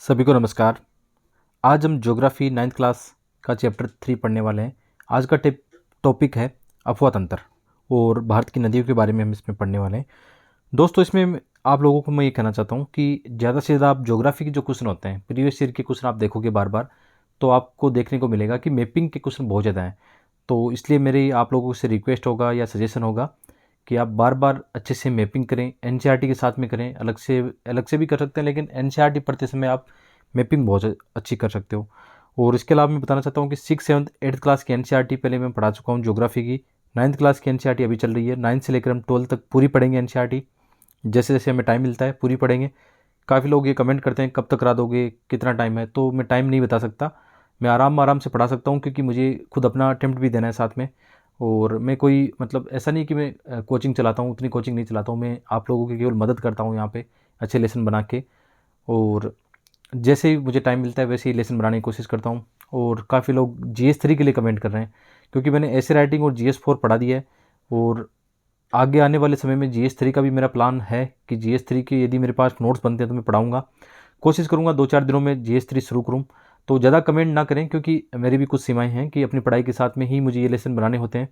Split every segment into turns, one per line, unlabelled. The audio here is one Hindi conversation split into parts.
सभी को नमस्कार। आज हम ज्योग्राफी 9th क्लास का चैप्टर 3 पढ़ने वाले हैं। आज का टॉपिक है अफवाह तंत्र और भारत की नदियों के बारे में हम इसमें पढ़ने वाले हैं। दोस्तों, इसमें आप लोगों को मैं ये कहना चाहता हूँ कि ज़्यादा से ज़्यादा आप ज्योग्राफी के जो क्वेश्चन होते हैं, प्रीवियस ईयर के क्वेश्चन आप देखोगे बार बार, तो आपको देखने को मिलेगा कि मैपिंग के क्वेश्चन बहुत ज़्यादा हैं। तो इसलिए मेरी आप लोगों से रिक्वेस्ट होगा या सजेशन होगा कि आप बार बार अच्छे से मैपिंग करें, एनसीईआरटी के साथ में करें। अलग से भी कर सकते हैं, लेकिन एनसीईआरटी पढ़ते समय आप मैपिंग बहुत अच्छी कर सकते हो। और इसके अलावा मैं बताना चाहता हूँ कि 6th 7th 8th क्लास की एनसीईआरटी पहले मैं पढ़ा चुका हूँ ज्योग्राफी की। 9th क्लास की एनसीईआरटी अभी चल रही है। 9th से लेकर हम 12th तक पूरी पढ़ेंगे एनसीईआरटी। जैसे जैसे हमें टाइम मिलता है पूरी पढ़ेंगे। काफ़ी लोग ये कमेंट करते हैं कब तक करा दोगे, कितना टाइम है, तो मैं टाइम नहीं बता सकता। मैं आराम से पढ़ा सकता हूँ, क्योंकि मुझे खुद अपना अटेम्प्ट भी देना है साथ में। और मैं कोई मतलब ऐसा नहीं कि मैं कोचिंग चलाता हूँ, उतनी कोचिंग नहीं चलाता हूँ। मैं आप लोगों की केवल मदद करता हूँ यहाँ पे अच्छे लेसन बना के। और जैसे ही मुझे टाइम मिलता है वैसे ही लेसन बनाने की कोशिश करता हूँ। और काफ़ी लोग GS 3 के लिए कमेंट कर रहे हैं, क्योंकि मैंने ऐसे राइटिंग और GS 4 पढ़ा दिया है। और आगे आने वाले समय में GS 3 का भी मेरा प्लान है कि GS 3 के यदि मेरे पास नोट्स बनते हैं तो मैं पढ़ाऊँगा। कोशिश करूँगा 2-4 दिनों में GS 3 शुरू करूँ। तो ज़्यादा कमेंट ना करें, क्योंकि मेरी भी कुछ सीमाएँ हैं कि अपनी पढ़ाई के साथ में ही मुझे ये लेसन बनाने होते हैं।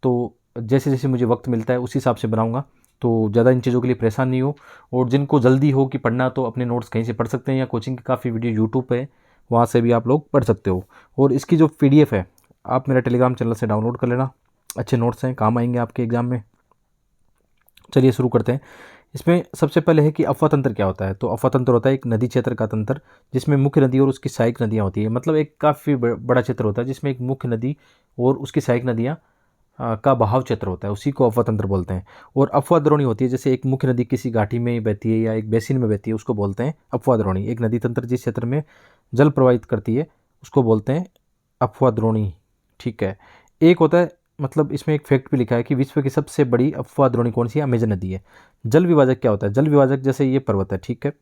तो जैसे जैसे मुझे वक्त मिलता है उसी हिसाब से बनाऊँगा। तो ज़्यादा इन चीज़ों के लिए परेशान नहीं हो। और जिनको जल्दी हो कि पढ़ना, तो अपने नोट्स कहीं से पढ़ सकते हैं, या कोचिंग की काफ़ी वीडियो यूट्यूब पे है, वहाँ से भी आप लोग पढ़ सकते हो। और इसकी जो PDF है आप मेरा टेलीग्राम चैनल से डाउनलोड कर लेना। अच्छे नोट्स हैं, काम आएंगे आपके एग्ज़ाम में। चलिए शुरू करते हैं। इसमें सबसे पहले है कि अफवाह तंत्र क्या होता है। तो अफवाह तंत्र होता है एक नदी क्षेत्र का तंत्र, जिसमें मुख्य नदी और उसकी सहायक नदियाँ होती है। मतलब एक काफ़ी बड़ा क्षेत्र होता है जिसमें एक मुख्य नदी और उसकी सहायक नदियाँ का बहाव क्षेत्र होता है, उसी को अफवाह तंत्र बोलते हैं। और अफवाह द्रोणी होती है, जैसे एक मुख्य नदी किसी घाटी में बहती है या एक बेसिन में बहती है, उसको बोलते हैं अफवाह द्रोणी। एक नदी तंत्र जिस क्षेत्र में जल प्रवाहित करती है उसको बोलते हैं अफवाह द्रोणी। ठीक है। एक होता है, मतलब इसमें एक फैक्ट भी लिखा है कि विश्व की सबसे बड़ी अफवाह द्रोणी कौन सी है? अमेजन नदी है। जल विभाजक क्या होता है? जल विभाजक जैसे ये पर्वत है, ठीक है,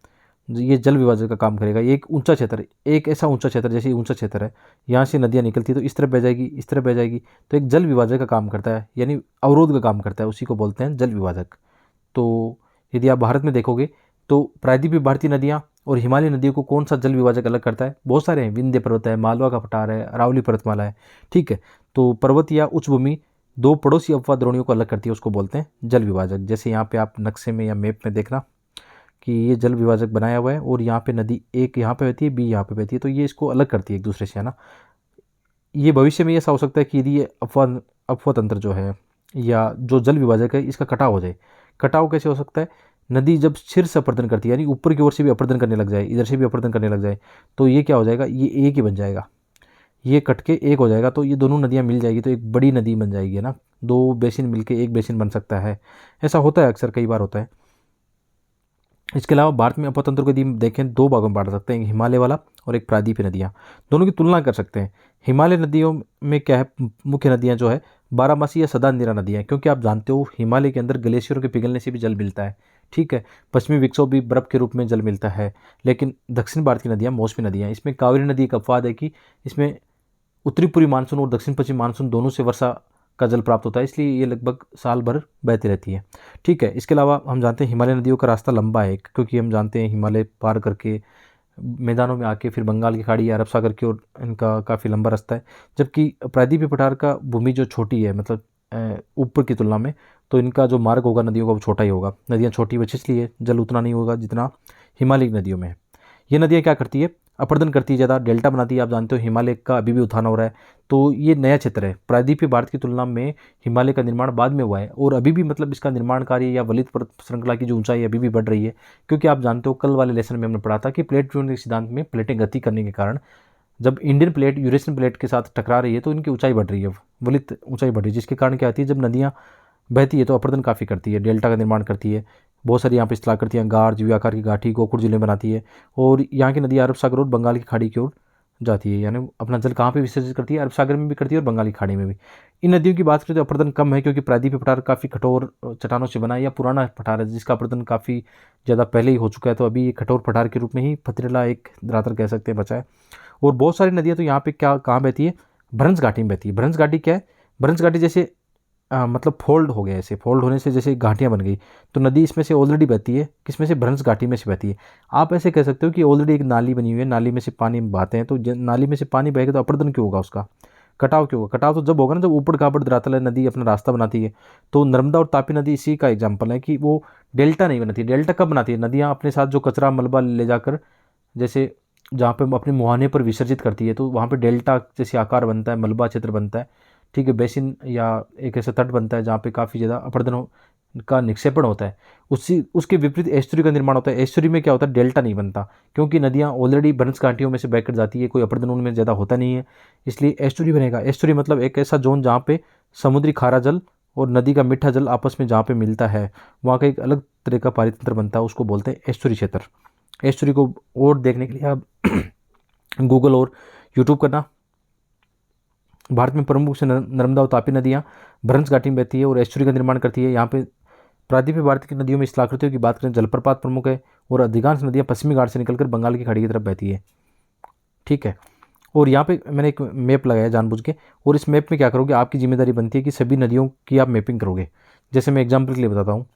ये जल विभाजक का काम करेगा। ये एक ऊंचा क्षेत्र, एक ऐसा ऊंचा क्षेत्र, जैसे ये ऊंचा क्षेत्र है, यहाँ से नदियाँ निकलती है तो इस तरफ बह जाएगी, इस तरफ बह जाएगी, तो एक जल विभाजक का काम करता है, यानी अवरोध का काम करता है, उसी को बोलते हैं जल विभाजक। तो यदि आप भारत में देखोगे तो प्रायद्वीपीय भारतीय नदियाँ और हिमालय नदियों को कौन सा जल विभाजक अलग करता है? बहुत सारे हैं। विंध्य पर्वत है, मालवा का पठार है, अरावली पर्वतमाला है, ठीक है। तो पर्वत या उच्च भूमि दो पड़ोसी अफवाह द्रोणियों को अलग करती है, उसको बोलते हैं जल विभाजक। जैसे यहाँ पे आप नक्शे में या मैप में देखना कि ये जल विभाजक बनाया हुआ है, और यहाँ पे नदी एक यहाँ पे बहती है, बी यहाँ पे बहती है, तो ये इसको अलग करती है एक दूसरे से, है ना। ये भविष्य में ऐसा हो सकता है कि यदि ये अफवाह तंत्र जो है या जो जल विभाजक है इसका कटाव हो जाए। कटाव कैसे हो सकता है? नदी जब सिर से अपर्दन करती है, यानी ऊपर की ओर से भी अपर्दन करने लग जाए, इधर से भी अपर्दन करने लग जाए, तो ये क्या हो जाएगा? ये एक ही बन जाएगा, ये कट के एक हो जाएगा। तो ये दोनों नदियाँ मिल जाएगी तो एक बड़ी नदी बन जाएगी, है ना। दो बेसिन मिलके एक बेसिन बन सकता है, ऐसा होता है, अक्सर कई बार होता है। इसके अलावा भारत में अफवाह तंत्र को यदि देखें दो भागों में बांट सकते हैं, हिमालय वाला और एक प्रायद्वीपीय नदियाँ। दोनों की तुलना कर सकते हैं। हिमालय नदियों में क्या है? मुख्य नदियाँ जो है बारहमासी या सदा निरा नदियाँ हैं, क्योंकि आप जानते हो हिमालय के अंदर ग्लेशियरों के पिघलने से भी जल मिलता है, ठीक है। पश्चिमी विक्षोभ भी बर्फ के रूप में जल मिलता है। लेकिन दक्षिण भारत की नदियाँ मौसमी नदियाँ हैं। इसमें कावेरी नदी का अपवाद है कि इसमें उत्तरी पूर्वी मानसून और दक्षिण पश्चिम मानसून दोनों से वर्षा का जल प्राप्त होता है, इसलिए ये लगभग साल भर बहती रहती है, ठीक है। इसके अलावा हम जानते हैं हिमालय नदियों का रास्ता लंबा है, क्योंकि हम जानते हैं हिमालय पार करके मैदानों में आके फिर बंगाल की खाड़ी या अरब सागर की ओर इनका काफ़ी लंबा रास्ता है। जबकि प्रायद्वीपीय पठार का भूमि जो छोटी है, मतलब ऊपर की तुलना में, तो इनका जो मार्ग होगा नदियों का वो छोटा ही होगा। नदियाँ छोटी बची इसलिए जल उतना नहीं होगा जितना हिमालय की नदियों में है। ये नदियाँ क्या करती है? अपर्दन करती है, ज़्यादा डेल्टा बनाती है। आप जानते हो हिमालय का अभी भी उत्थान हो रहा है, तो ये नया क्षेत्र है। प्रायद्वीपीय भारत की तुलना में हिमालय का निर्माण बाद में हुआ है, और अभी भी मतलब इसका निर्माण कार्य या वलित पर्वत श्रृंखला की जो ऊंचाई अभी भी बढ़ रही है। क्योंकि आप जानते हो कल वाले लेसन में हमने पढ़ा था कि प्लेट ट्यूनिंग के सिद्धांत में प्लेटें गति करने के कारण जब इंडियन प्लेट यूरेशियन प्लेट के साथ टकरा रही है तो इनकी ऊंचाई बढ़ रही है, वलित ऊंचाई बढ़ रही है, जिसके कारण क्या आती है? जब नदियाँ बहती है तो अपर्दन काफ़ी करती है, डेल्टा का निर्माण करती है। बहुत सारी यहाँ पे स्थलाकृतियाँ करती हैं, गार जीवी आकार की गाठी गोकुड़ जिले में बनाती है, और यहाँ की नदी अरब सागर और बंगाल की खाड़ी की ओर जाती है। यानी अपना जल कहाँ पे विसर्जित करती है? अरब सागर में भी करती है और बंगाल की खाड़ी में भी। इन नदियों की बात करें तो अपर्दन कम है, क्योंकि प्रायद्वीपीय पठार काफ़ी कठोर चट्टानों से बना है, या पुराना पठार है जिसका अपर्दन काफ़ी ज़्यादा पहले ही हो चुका है। तो अभी ये कठोर पठार के रूप में ही पथरीला एक धरातल कह सकते हैं बचा है। और बहुत सारी नदियाँ तो यहाँ पे क्या कहाँ बहती है? भ्रंश घाटी में बहती है। भ्रंश घाटी क्या है? भ्रंश घाटी जैसे मतलब फोल्ड हो गया, ऐसे फोल्ड होने से जैसे घाटियाँ बन गई, तो नदी इसमें से ऑलरेडी बहती है, किसमें से, भ्रंश घाटी में से बहती है। आप ऐसे कह सकते हो कि ऑलरेडी एक नाली बनी हुई है, नाली में से पानी बहाते हैं, तो नाली में से पानी बहेगा तो अपरदन क्यों होगा, उसका कटाव क्यों होगा। कटाव तो जब होगा ना जब ऊपर खापड़ धरातल है नदी अपना रास्ता बनाती है। तो नर्मदा और तापी नदी इसी का एग्जाम्पल है कि वो डेल्टा नहीं बनाती। डेल्टा कब बनाती है, नदियाँ अपने साथ जो कचरा मलबा ले जाकर जैसे जहाँ पे अपने मुहाने पर विसर्जित करती है, तो वहाँ पे डेल्टा जैसे आकार बनता है, मलबा क्षेत्र बनता है, ठीक है, बेसिन या एक ऐसा तट बनता है जहाँ पे काफ़ी ज़्यादा अपरदन का निक्षेपण होता है। उसी उसके विपरीत एस्चुरी का निर्माण होता है। एस्चुरी में क्या होता है, डेल्टा नहीं बनता, क्योंकि नदियाँ ऑलरेडी भ्रंश घाटियों में से बहकर जाती है, कोई अपरदन उनमें ज़्यादा होता नहीं है, इसलिए एस्चुरी बनेगा। एस्चुरी मतलब एक ऐसा जोन जहाँ पे समुद्री खारा जल और नदी का मीठा जल आपस में जहाँ पे मिलता है, वहाँ का एक अलग तरह का पारितंत्र बनता है, उसको बोलते हैं एस्चुरी क्षेत्र। एस्चुरी को और देखने के लिए आप गूगल और यूट्यूब करना। भारत में प्रमुख से नर्मदा और तापी नदियाँ भ्रंश घाटी में बहती है और एस्चुरी का निर्माण करती है। यहाँ पे प्रायद्वीपीय भारत की नदियों में स्थलाकृतियों की बात करें, जलप्रपात प्रमुख है और अधिकांश नदियाँ पश्चिमी घाट से निकलकर बंगाल की खाड़ी की तरफ बहती है, ठीक है। और यहाँ पे मैंने एक मैप लगाया जानबूझ के, और इस मैप में क्या करोगे, आपकी जिम्मेदारी बनती है कि सभी नदियों की आप मैपिंग करोगे। जैसे मैं एग्जाम्पल के लिए बताता हूँ,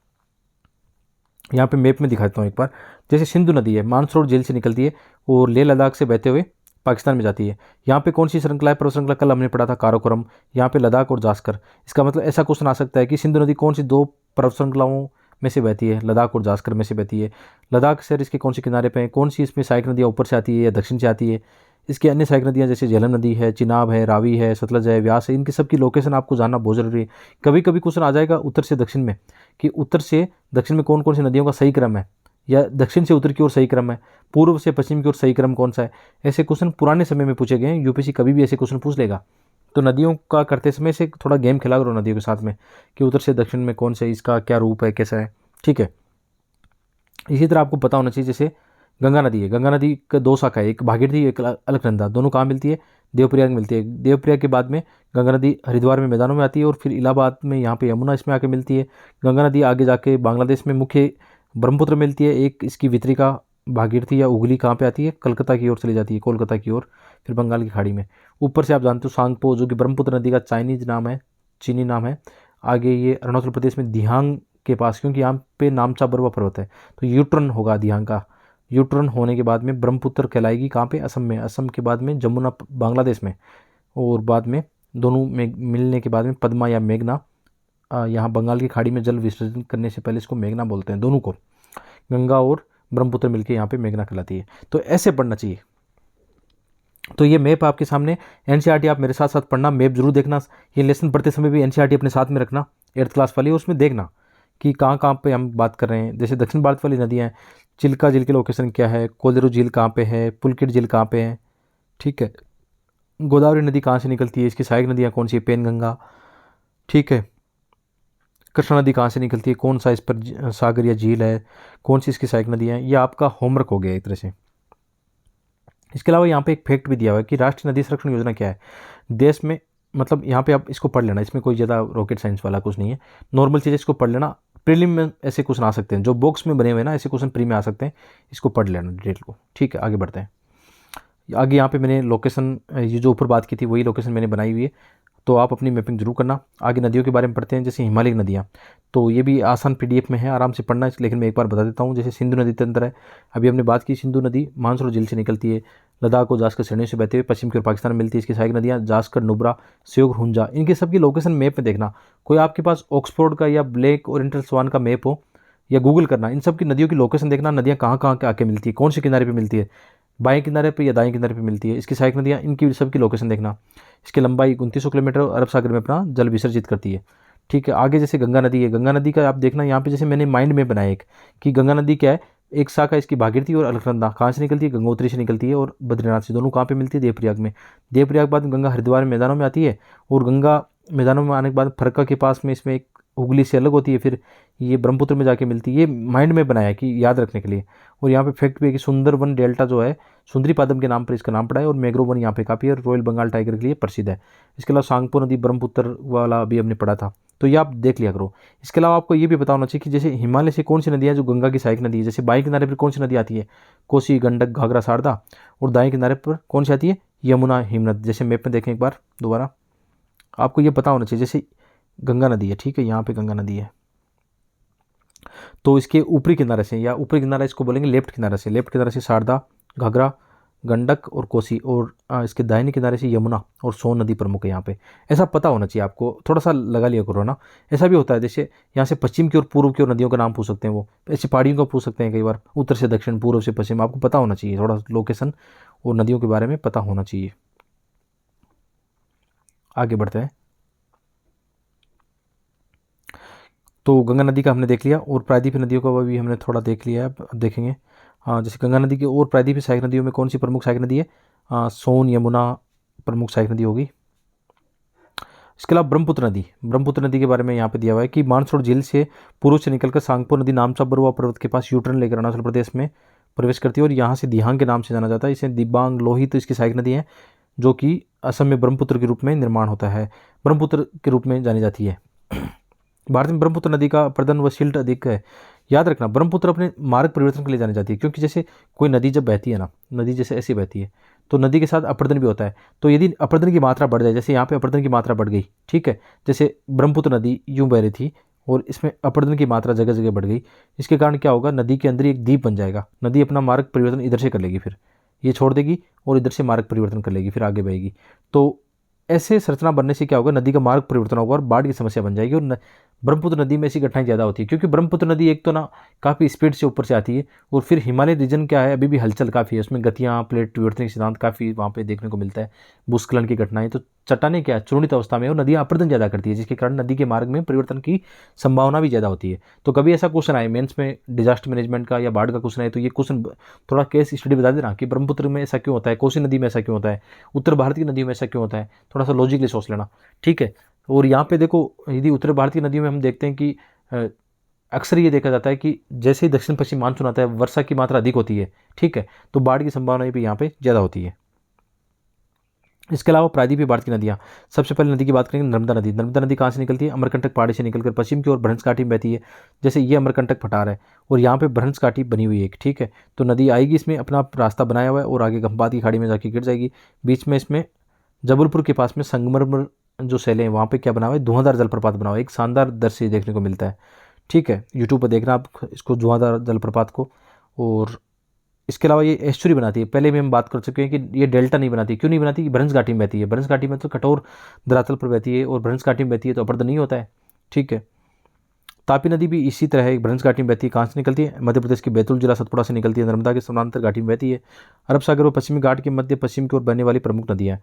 यहाँ पे मैप में दिखाता हूँ एक बार। जैसे सिंधु नदी है, मानसरोवर झील से निकलती है और लेह लद्दाख से बहते हुए पाकिस्तान में जाती है। यहाँ पे कौन सी श्रृंखला है, पर्वत श्रृंखला, कल हमने पढ़ा था काराकोरम। यहाँ पे लद्दाख और जास्कर। इसका मतलब ऐसा क्वेश्चन आ सकता है कि सिंधु नदी कौन सी दो पर्वत श्रृंखलाओं में से बहती है, लद्दाख और जास्कर में से बहती है। लद्दाख शहर इसके कौन से किनारे पे है, कौन सी इसमें सहायक नदियाँ ऊपर से आती है या दक्षिण से आती है। इसकी अन्य सहायक नदियाँ जैसे झेलम नदी है, चिनाब है, रावी है, सतलज है, व्यास है, इनकी सबकी लोकेशन आपको जानना बहुत जरूरी है। कभी कभी क्वेश्चन आ जाएगा उत्तर से दक्षिण में, कि उत्तर से दक्षिण में कौन कौन सी नदियों का सही क्रम है, या दक्षिण से उत्तर की ओर सही क्रम है, पूर्व से पश्चिम की ओर सही क्रम कौन सा है। ऐसे क्वेश्चन पुराने समय में पूछे गए हैं, यूपीएससी कभी भी ऐसे क्वेश्चन पूछ लेगा। तो नदियों का करते समय से थोड़ा गेम खेला करो नदियों के साथ में, कि उत्तर से दक्षिण में कौन से, इसका क्या रूप है, कैसा है, ठीक है। इसी तरह आपको पता होना चाहिए, जैसे गंगा नदी है, गंगा नदी का दो शाखा है, एक भागीरथी एक अलकनंदा, दोनों कहाँ मिलती है, देवप्रयाग मिलती है। देवप्रयाग के बाद में गंगा नदी हरिद्वार में मैदानों में आती है और फिर इलाहाबाद में यहाँ पे यमुना इसमें आके मिलती है। गंगा नदी आगे जाके बांग्लादेश में मुख्य ब्रह्मपुत्र मिलती है। एक इसकी वितरिका भागीरथी या उगली कहाँ पे आती है, कलकत्ता की ओर चली जाती है, कोलकाता की ओर, फिर बंगाल की खाड़ी में। ऊपर से आप जानते हो सांगपो, जो कि ब्रह्मपुत्र नदी का चाइनीज नाम है, चीनी नाम है। आगे ये अरुणाचल प्रदेश में दिहांग के पास, क्योंकि यहाँ पे नामचा बर्वा पर्वत है, तो यूट्रन होगा दिहांग का। यूट्रन होने के बाद में ब्रह्मपुत्र कहलाएगी कहाँ पे, असम में। असम के बाद में जमुना बांग्लादेश में, और बाद में दोनों में मिलने के बाद में पद्मा या मेघना, यहाँ बंगाल की खाड़ी में जल विसर्जन करने से पहले इसको मेघना बोलते हैं। दोनों को, गंगा और ब्रह्मपुत्र मिलकर यहाँ पे मेघना कहलाती है। तो ऐसे पढ़ना चाहिए। तो ये मैप आपके सामने, एनसीईआरटी आप मेरे साथ साथ पढ़ना, मैप जरूर देखना। ये लेसन पढ़ते समय भी एनसीईआरटी अपने साथ में रखना, 8th क्लास वाली, उसमें देखना कि कहाँ कहाँ पे हम बात कर रहे हैं। जैसे दक्षिण भारत वाली नदियाँ हैं, चिल्का झील की लोकेशन क्या है, कोलेरू झील कहाँ पे है, पुलकित झील कहाँ पे है, ठीक है। गोदावरी नदी कहाँ से निकलती है, इसकी सहायक नदियाँ कौन सी है, पेनगंगा, ठीक है। कृष्णा नदी कहाँ से निकलती है, कौन सा इस पर सागर या झील है, कौन सी इसकी सहायक नदी है। ये आपका होमवर्क हो गया एक तरह से। इसके अलावा यहाँ पे एक फैक्ट भी दिया हुआ है कि राष्ट्रीय नदी संरक्षण योजना क्या है देश में। मतलब यहाँ पे आप इसको पढ़ लेना, इसमें कोई ज़्यादा रॉकेट साइंस वाला कुछ नहीं है, नॉर्मल चीज़, इसको पढ़ लेना। प्रीलिम में ऐसे क्वेश्चन आ सकते हैं, जो बॉक्स में बने हुए हैं ना, ऐसे क्वेश्चन प्री में आ सकते हैं, इसको पढ़ लेना डिटेल को, ठीक है। आगे बढ़ते हैं। आगे यहाँ पे मैंने लोकेशन, ये जो ऊपर बात की थी वही लोकेशन मैंने बनाई हुई है, तो आप अपनी मैपिंग जरूर करना। आगे नदियों के बारे में पढ़ते हैं, जैसे हिमालयी नदियाँ, तो ये भी आसान पीडीएफ में है, आराम से पढ़ना है, लेकिन मैं एक बार बता देता हूँ। जैसे सिंधु नदी के अंदर है, अभी हमने बात की, सिंधु नदी मानसरोवर झील से निकलती है, लद्दाख और जास्कर श्रेणियों से बहते हुए पश्चिम की ओर पाकिस्तान में मिलती है। इसकी सहायक नदियाँ जास्कर, नुब्रा, श्योक, हुंजा, इनके सबकी लोकेशन मैप में देखना। कोई आपके पास ऑक्सफोर्ड का या ब्लैक ओरिएंटल स्वान का मैप हो, या गूगल करना, इन सब की नदियों की लोकेशन देखना, नदियाँ कहाँ कहाँ के आके मिलती है, कौन से किनारे पर मिलती है, बाएं किनारे पे या दाएं किनारे पे मिलती है। इसकी सहायक नदियाँ, इनकी सबकी लोकेशन देखना। इसकी लंबाई 2900 किलोमीटर और अरब सागर में अपना जल विसर्जित करती है, ठीक है। आगे जैसे गंगा नदी है, गंगा नदी का आप देखना यहाँ पे, जैसे मैंने माइंड में बनाया एक, कि गंगा नदी क्या है, एक शाखा इसकी भागीरथी और अलकनंदा कहाँ से निकलती है, गंगोत्री से निकलती है, और बद्रीनाथ से, दोनों कहाँ पे मिलती है, देवप्रयाग में। देवप्रयाग बाद में गंगा हरिद्वार में मैदानों में आती है, और गंगा मैदानों में आने के बाद फरक्का के पास में इसमें एक हुगली से अलग होती है, फिर ये ब्रह्मपुत्र में जाके मिलती है। ये माइंड में बनाया है कि याद रखने के लिए। और यहाँ पे फैक्ट भी है कि सुंदरवन डेल्टा जो है, सुंदरी पादम के नाम पर इसका नाम पड़ा है, और मैंग्रोव वन यहाँ पे काफ़ी है, रॉयल बंगाल टाइगर के लिए प्रसिद्ध है। इसके अलावा सांगपो नदी ब्रह्मपुत्र वाला भी हमने पढ़ा था, तो ये आप देख लिया करो। इसके अलावा आपको ये भी पता होना चाहिए कि जैसे हिमालय से कौन सी नदियाँ जो गंगा की सहायक नदी है, जैसे बाएं किनारे पर कौन सी नदी आती है, कोसी, गंडक, घाघरा, शारदा, और दाएं किनारे पर कौन सी आती है, यमुना, हिमनद। जैसे मैप में देखें एक बार दोबारा, आपको ये पता होना चाहिए। जैसे गंगा नदी है, ठीक है, यहाँ पे गंगा नदी है। तो इसके ऊपरी किनारे से, या ऊपरी किनारा इसको बोलेंगे लेफ्ट किनारे से, लेफ्ट किनारे से शारदा, घाघरा, गंडक और कोसी, और इसके दाहिने किनारे से यमुना और सोन नदी प्रमुख है यहाँ पे। ऐसा पता होना चाहिए आपको, थोड़ा सा लगा लिया करो ना। ऐसा भी होता है जैसे यहाँ से पश्चिम की और पूर्व की ओर नदियों का नाम पूछ सकते हैं, वो ऐसे पहाड़ियों का पूछ सकते हैं कई बार, उत्तर से दक्षिण, पूर्व से पश्चिम, आपको पता होना चाहिए, थोड़ा लोकेशन और नदियों के बारे में पता होना चाहिए। आगे बढ़ते हैं। तो गंगा नदी का हमने देख लिया, और प्रायद्वीपीय नदियों का भी हमने थोड़ा देख लिया है, अब देखेंगे। हाँ, जैसे गंगा नदी की और प्रायद्वीपीय सहायक नदियों में कौन सी प्रमुख सहायक नदी है? सोन, यमुना प्रमुख सहायक नदी होगी। इसके अलावा ब्रह्मपुत्र नदी, ब्रह्मपुत्र नदी के बारे में यहाँ पे दिया हुआ है कि मानसरोवर झील से पूर्व से निकलकर सांगपो नदी नामचा बरुआ पर्वत के पास यूटर्न लेकर अरुणाचल प्रदेश में प्रवेश करती है, और यहाँ से दिहांग के नाम से जाना जाता है। इसे दिबांग लोहित तो इसकी सहायक नदी है, जो कि असम में ब्रह्मपुत्र के रूप में निर्माण होता है, ब्रह्मपुत्र के रूप में जानी जाती है। भारत में ब्रह्मपुत्र नदी का प्रदन व शिल्ट अधिक है। याद रखना, ब्रह्मपुत्र अपने मार्ग परिवर्तन के लिए जानी जाती है, क्योंकि जैसे कोई नदी जब बहती है ना, नदी जैसे ऐसी बहती है, तो नदी के साथ अपर्दन भी होता है। तो यदि अपर्दन की मात्रा बढ़ जाए, जैसे यहाँ पे अपर्दन की मात्रा बढ़ गई, ठीक है, जैसे ब्रह्मपुत्र नदी यूँ बह रही थी और इसमें अपर्दन की मात्रा जगह जगह बढ़ गई, इसके कारण क्या होगा, नदी के अंदर ही एक द्वीप बन जाएगा। नदी अपना मार्ग परिवर्तन इधर से कर लेगी, फिर ये छोड़ देगी और इधर से मार्ग परिवर्तन कर लेगी, फिर आगे बहेगी। तो ऐसे संरचना बनने से क्या होगा, नदी का मार्ग परिवर्तन होगा और बाढ़ की समस्या बन जाएगी। और ब्रह्मपुत्र नदी में ऐसी घटनाएं ज़्यादा होती है, क्योंकि ब्रह्मपुत्र नदी एक तो ना काफ़ी स्पीड से ऊपर से आती है, और फिर हिमालय रीजन क्या है, अभी भी हलचल काफ़ी है उसमें, गतियाँ, प्लेट विवर्तन के सिद्धांत काफ़ी वहाँ पे देखने को मिलता है, भूस्खलन की घटनाएं। तो चट्टानें क्या चूर्णित अवस्था में और नदियाँ अपर्दन ज़्यादा करती है, जिसके कारण नदी के मार्ग में परिवर्तन की संभावना भी ज़्यादा होती है। तो कभी ऐसा क्वेश्चन आए मेंस में डिजास्टर मैनेजमेंट का या बाढ़ का क्वेश्चन आए, तो ये क्वेश्चन थोड़ा केस स्टडी बता देना कि ब्रह्मपुत्र में ऐसा क्यों होता है, कोसी नदी में ऐसा क्यों होता है, उत्तर भारत की नदियों में ऐसा क्यों होता है, थोड़ा सा लॉजिकली सोच लेना, ठीक है। और यहाँ पे देखो, यदि उत्तर भारत की नदियों में हम देखते हैं कि अक्सर ये देखा जाता है कि जैसे ही दक्षिण पश्चिम मानसून आता है, वर्षा की मात्रा अधिक होती है, ठीक है, तो बाढ़ की संभावना भी यहाँ पे ज़्यादा होती है। इसके अलावा प्रायद्वीपीय भारत की नदियाँ, सबसे पहले नदी की बात करेंगे, नर्मदा नदी। नर्मदा नदी कहाँ से निकलती है? अमरकंटक पहाड़ी से निकलकर पश्चिम की ओर भ्रंश घाटी में बहती है। जैसे ये अमरकंटक पठार है और यहाँ पे भ्रंश घाटी बनी हुई है एक, ठीक है, तो नदी आएगी, इसमें अपना रास्ता बनाया हुआ है और आगे खंभात की खाड़ी में जाके गिर जाएगी। बीच में इसमें जबलपुर के पास में संगमरमर जो सैले हैं, वहाँ पे क्या बना हुआ है, धुआंधार जलप्रपात बना हुआ है, एक शानदार दृश्य देखने को मिलता है, ठीक है, यूट्यूब पर देखना आप इसको, धुआंधार जलप्रपात को। और इसके अलावा ये एस्चुरी बनाती है, पहले भी हम बात कर चुके हैं कि ये डेल्टा नहीं बनाती, क्यों नहीं बनाती, भ्रंश घाटी में बहती है, भ्रंश घाटी में तो कठोर धरातल पर बहती है, और भ्रंश घाटी में बहती है तो अपर्दन नहीं होता है, ठीक है। तापी नदी भी इसी तरह है, भ्रंश घाटी में बहती है, कहाँ से निकलती है, मध्य प्रदेश के बैतूल जिला सतपुड़ा से निकलती है, नर्मदा के समानांतर घाटी में बहती है, अरब सागर और पश्चिमी घाट के मध्य पश्चिम की ओर बहने वाली प्रमुख नदियाँ।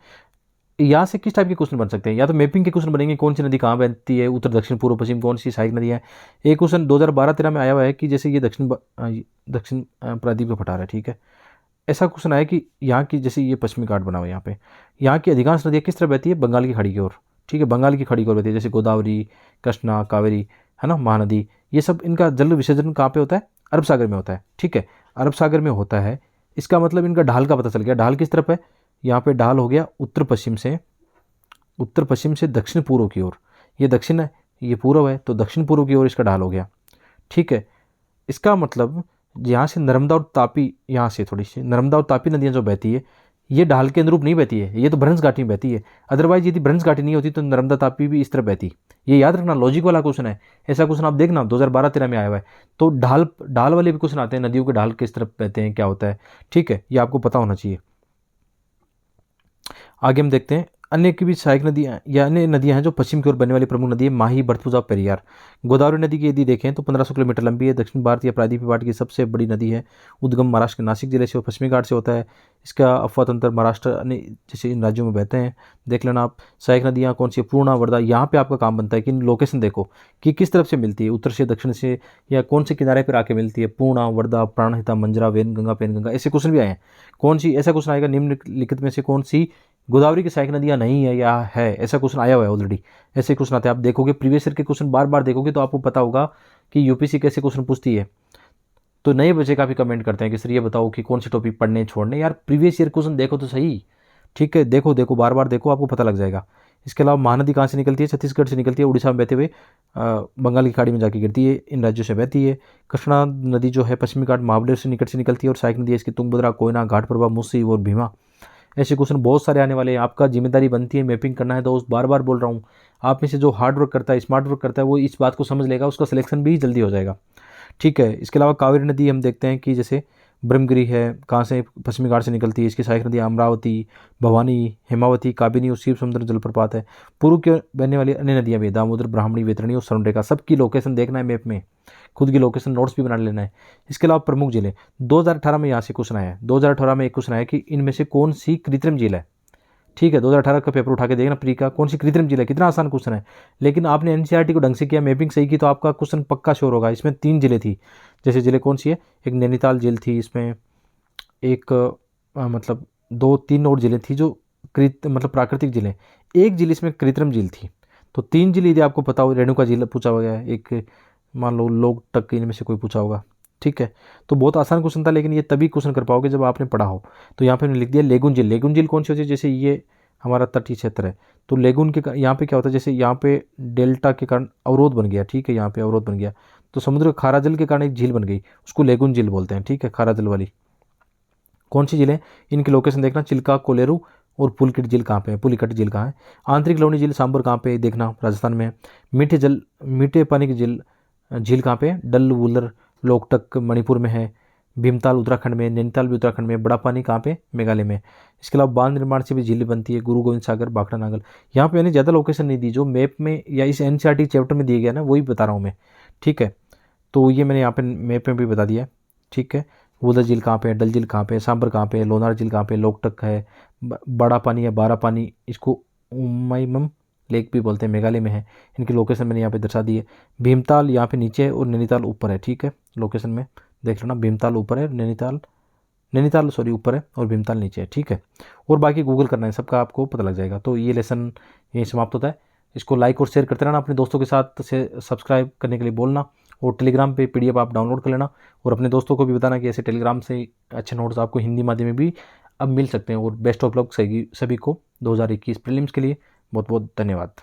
यहाँ से किस टाइप के क्वेश्चन बन सकते हैं, या तो मैपिंग के क्वेश्चन बनेंगे, कौन सी नदी कहाँ बहती है, उत्तर दक्षिण पूर्व पश्चिम कौन सी सहायक नदी है। एक क्वेश्चन 2012-13 में आया हुआ है कि जैसे ये दक्षिण प्रायद्वीप का पठार है, ठीक है, ऐसा क्वेश्चन आया कि यहाँ की, जैसे ये पश्चिमी घाट बना हुआ है यहाँ पे, यहाँ की अधिकांश नदियाँ किस तरह बहती है, बंगाल की खाड़ी की ओर, ठीक है, बंगाल की खाड़ी की ओर बहती है, जैसे गोदावरी, कृष्णा, कावेरी, है ना, महानदी, ये सब इनका जल विसर्जन कहाँ पे होता है, अरब सागर में होता है, ठीक है, अरब सागर में होता है। इसका मतलब इनका ढाल का पता चल गया, ढाल किस तरफ है, यहाँ पे ढाल हो गया उत्तर पश्चिम से दक्षिण पूर्व की ओर, ये दक्षिण है, ये पूर्व है, तो दक्षिण पूर्व की ओर इसका ढाल हो गया, ठीक है। इसका मतलब यहाँ से नर्मदा और तापी, यहाँ से थोड़ी सी नर्मदा और तापी नदियाँ जो बहती है, ये ढाल के अनुरूप नहीं बहती है, ये तो भ्रंश घाटी में बहती है। अदरवाइज यदि भ्रंश घाटी नहीं होती तो नर्मदा तापी भी इस तरह बहती। ये याद रखना, लॉजिक वाला क्वेश्चन है, ऐसा क्वेश्चन आप देखना 2012-13 में आया हुआ है। तो ढाल वाले भी क्वेश्चन आते हैं, नदियों के ढाल किस तरफ बहते हैं, क्या होता है, ठीक है, ये आपको पता होना चाहिए। आगे हम देखते हैं अन्य की भी सहायक नदियाँ या अन्य नदियाँ हैं जो पश्चिम की ओर बनने वाली प्रमुख नदी है, माही, भरतपुजा, पेरियार। गोदावरी नदी की यदि देखें तो 1500 किलोमीटर लंबी है, दक्षिण भारत या प्रायद्वीपीय भाट की सबसे बड़ी नदी है, उद्गम महाराष्ट्र के नासिक जिले से और पश्चिमी घाट से होता है। इसका अफवाह तंत्र महाराष्ट्र अन्य जैसे इन राज्यों में बहते हैं। देख लेना आप सहायक नदियाँ कौन सी, पूर्णा, वर्धा, यहाँ पे आपका काम बनता है कि लोकेशन देखो कि किस तरफ से मिलती है, उत्तर से दक्षिण से या कौन से किनारे पर आके मिलती है, पूर्णा, वर्धा, प्राणहिता, मंजरा, वेनगंगा, पेनगंगा, ऐसे क्वेश्चन भी आए हैं। कौन सी, ऐसा क्वेश्चन आएगा निम्नलिखित में से कौन सी गोदावरी की सहायक नदियाँ नहीं है या है, ऐसा क्वेश्चन आया हुआ है ऑलरेडी। ऐसे क्वेश्चन आते हैं, आप देखोगे प्रीवियस ईयर के क्वेश्चन बार बार देखोगे तो आपको पता होगा कि यूपीसी कैसे क्वेश्चन पूछती है। तो नए बच्चे काफ़ी कमेंट करते हैं कि सर ये बताओ कि कौन सी टॉपिक पढ़ने छोड़ने, यार प्रीवियस ईयर क्वेश्चन देखो तो सही, ठीक है, देखो बार बार देखो, आपको पता लग जाएगा। इसके अलावा महानदी कहाँ से निकलती है, छत्तीसगढ़ से निकलती है, उड़ीसा में बहते हुए बंगाल की खाड़ी में जाके गिरती है, इन राज्यों से बहती है। कृष्णा नदी जो है पश्चिमी घाट महाबलेश्वर से निकट से निकलती है और सहायक नदी है इसकी तुंगभद्रा, कोयना, घाटप्रभा, मुस्सी और भीमा। ऐसे क्वेश्चन बहुत सारे आने वाले हैं। आपका जिम्मेदारी बनती है मैपिंग करना है। दोस्त बार बार बोल रहा हूँ, आप में से जो हार्ड वर्क करता है, स्मार्ट वर्क करता है, वो इस बात को समझ लेगा, उसका सिलेक्शन भी जल्दी हो जाएगा। ठीक है। इसके अलावा कावेरी नदी हम देखते हैं कि जैसे ब्रह्मगिरी है, कहाँ से, पश्चिमी घाट से निकलती है। इसकी सहायक नदी अमरावती, भवानी, हेमावती, काबिनी और शिव समुद्र जलप्रपात है। पूर्व की ओर बहने वाली अन्य नदियाँ भी, दामोदर, ब्राह्मणी, वैतरणी और स्वर्णरेखा। सबकी लोकेशन देखना है मैप में, खुद की लोकेशन नोट्स भी बना लेना है। इसके अलावा प्रमुख जिले 2018 में यहाँ से क्वेश्चन आया है। 2018 में एक क्वेश्चन आया कि इनमें से कौन सी कृत्रिम झील है। ठीक है, 2018 का पेपर उठा के देखना प्री का, कौन सी कृत्रिम झील है। कितना आसान क्वेश्चन है, लेकिन आपने एनसीईआरटी को ढंग से किया, मैपिंग सही की, तो आपका क्वेश्चन पक्का श्योर होगा। इसमें 3 जिले थी। जैसे जिले कौन सी है, एक नैनीताल झील थी, इसमें एक मतलब 2-3 और जिले थी जो मतलब प्राकृतिक जिले, एक झील इसमें कृत्रिम झील थी। तो 3 झील यदि आपको पता हो, रेणुका झील पूछा गया है, एक मान लो लोग तक इनमें से कोई पूछा होगा। ठीक है, तो बहुत आसान क्वेश्चन था, लेकिन ये तभी क्वेश्चन कर पाओगे जब आपने पढ़ा हो। तो यहाँ पे मैंने लिख दिया लेगुन झील। लेगुन झील कौन सी होती है, जैसे ये हमारा तटीय क्षेत्र है, तो लेगुन के यहाँ पे क्या होता है, जैसे यहाँ पे डेल्टा के कारण अवरोध बन गया। ठीक है, यहाँ पे अवरोध बन गया, तो समुद्र खारा जल के कारण एक झील बन गई, उसको लेगुन झील बोलते हैं। ठीक है, खारा जल वाली। कौन सी झीलें, इनकी लोकेशन देखना, चिल्का, कोलेरू और पुलिकट झील कहाँ पे है, पुलिकट झील कहाँ है। आंतरिक लवणी झील सांबर कहाँ पे है, देखना, राजस्थान में है। मीठे पानी की झील कहाँ पे है, डल, वुलर, लोकटक मणिपुर में है। भीमताल उत्तराखंड में, नैनीताल भी उत्तराखंड में। बड़ा पानी कहाँ पे, मेघालय में। इसके अलावा बांध निर्माण से भी झीलें बनती है, गुरु गोविंद सागर, भाखड़ा नागल। यहाँ पे मैंने ज़्यादा लोकेशन नहीं दी, जो मैप में या इस एनसीईआरटी चैप्टर में दिया गया ना, वही बता रहा हूँ मैं। ठीक है, तो ये मैंने यहाँ पे मैप में भी बता दिया। ठीक है, वुलर झील कहाँ पे है, डल झील कहाँ पे है, सांबर कहाँ पे है, लोनार झील कहाँ पे है, लोकटक है, बड़ा पानी है, बारा पानी, इसको उमाइमम लेक भी बोलते हैं, मेघालय में है। इनकी लोकेशन मैंने यहाँ पे दर्शा दी है। भीमताल यहाँ पे नीचे है और नैनीताल ऊपर है। ठीक है, लोकेशन में देख लेना, भीमताल ऊपर है, नैनीताल सॉरी ऊपर है और भीमताल नीचे है। ठीक है, और बाकी गूगल करना है, सबका आपको पता लग जाएगा। तो ये लेसन यहीं समाप्त होता है। इसको लाइक और शेयर करते रहना अपने दोस्तों के साथ, से सब्सक्राइब करने के लिए बोलना, और टेलीग्राम पे पीडीएफ आप डाउनलोड कर लेना, और अपने दोस्तों को भी बताना कि ऐसे टेलीग्राम से अच्छे नोट्स आपको हिंदी माध्यम में भी अब मिल सकते हैं। और बेस्ट ऑफ लक सभी को 2021 प्रीलिम्स के लिए। बहुत बहुत धन्यवाद।